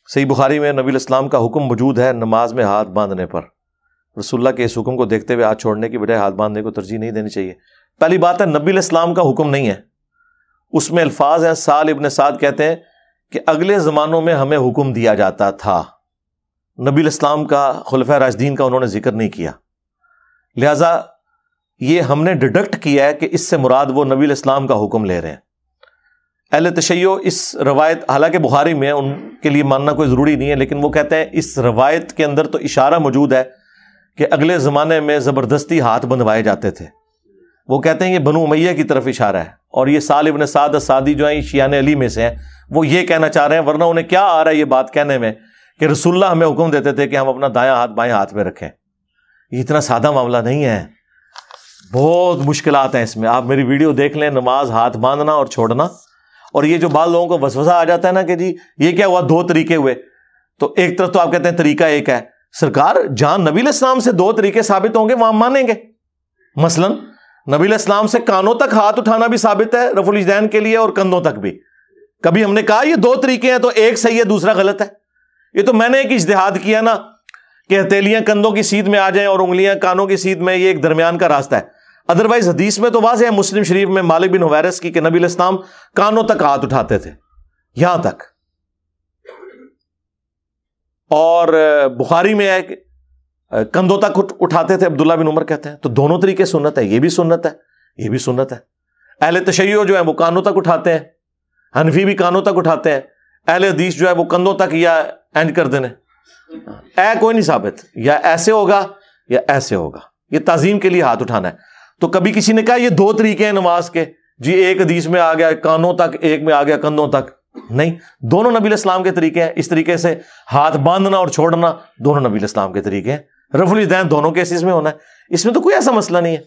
صحیح بخاری میں نبی الاسلام کا حکم موجود ہے نماز میں ہاتھ باندھنے پر. رسول اللہ کے اس حکم کو دیکھتے ہوئے ہاتھ چھوڑنے کی بجائے ہاتھ باندھنے کو ترجیح نہیں دینی چاہیے. پہلی بات ہے نبی الاسلام کا حکم نہیں ہے, اس میں الفاظ ہیں. سال ابن سعد کہتے ہیں کہ اگلے زمانوں میں ہمیں حکم دیا جاتا تھا. نبی الاسلام کا, خلفۂ راشدین کا انہوں نے ذکر نہیں کیا, لہذا یہ ہم نے ڈیڈکٹ کیا ہے کہ اس سے مراد وہ نبی الاسلام کا حکم لے رہے ہیں. اہل تشیع اس روایت, حالانکہ بخاری میں ان کے لیے ماننا کوئی ضروری نہیں ہے, لیکن وہ کہتے ہیں اس روایت کے اندر تو اشارہ موجود ہے کہ اگلے زمانے میں زبردستی ہاتھ بندھوائے جاتے تھے. وہ کہتے ہیں یہ بنو امیہ کی طرف اشارہ ہے, اور یہ سال ابن سعد السعدی جو ہیں یہ شیعان علی میں سے ہیں, وہ یہ کہنا چاہ رہے ہیں, ورنہ انہیں کیا آ رہا ہے یہ بات کہنے میں کہ رسول اللہ ہمیں حکم دیتے تھے کہ ہم اپنا دایاں ہاتھ بائیں ہاتھ میں رکھیں. یہ اتنا سادہ معاملہ نہیں ہے, بہت مشکلات ہیں اس میں. آپ میری ویڈیو دیکھ لیں, نماز ہاتھ باندھنا اور چھوڑنا. اور یہ جو بعض لوگوں کو وسوسہ آ جاتا ہے نا کہ جی یہ کیا ہوا, دو طریقے ہوئے, تو ایک طرف تو آپ کہتے ہیں طریقہ ایک ہے. سرکار جہاں نبی الاسلام سے دو طریقے ثابت ہوں گے وہاں مانیں گے. مثلا نبی الاسلام سے کانوں تک ہاتھ اٹھانا بھی ثابت ہے رفع الیدین کے لیے, اور کندھوں تک بھی. کبھی ہم نے کہا یہ دو طریقے ہیں تو ایک صحیح ہے دوسرا غلط ہے؟ یہ تو میں نے ایک اجتہاد کیا نا کہ ہتھیلیاں کندھوں کی سیدھ میں آ جائیں اور انگلیاں کانوں کی سیدھ میں, یہ ایک درمیان کا راستہ ہے. ادروائز حدیث میں تو واضح ہے, مسلم شریف میں مالک بن حویرث کی, کہ نبی الاسلام کانوں تک ہاتھ اٹھاتے تھے, یہاں تک. اور بخاری میں ہے کہ کندھوں تک اٹھاتے تھے, عبداللہ بن عمر کہتے ہیں. تو دونوں طریقے سنت ہے, یہ بھی سنت ہے یہ بھی سنت ہے. اہل تشیع جو ہے وہ کانوں تک اٹھاتے ہیں, حنفی بھی کانوں تک اٹھاتے ہیں. اہل حدیث جو ہے وہ کندھوں تک یا اینڈ کر دینے. کوئی نہیں ثابت, یا ایسے ہوگا یا ایسے ہوگا. یہ تعظیم کے لیے ہاتھ اٹھانا ہے. تو کبھی کسی نے کہا یہ دو طریقے ہیں نماز کے, جی ایک حدیث میں آ گیا کانوں تک, ایک میں آ گیا کندھوں تک. نہیں, دونوں نبی الاسلام کے طریقے ہیں. اس طریقے سے ہاتھ باندھنا اور چھوڑنا دونوں نبی الاسلام کے طریقے ہیں. رفع الیدین دونوں کیسز میں ہونا ہے, اس میں تو کوئی ایسا مسئلہ نہیں ہے.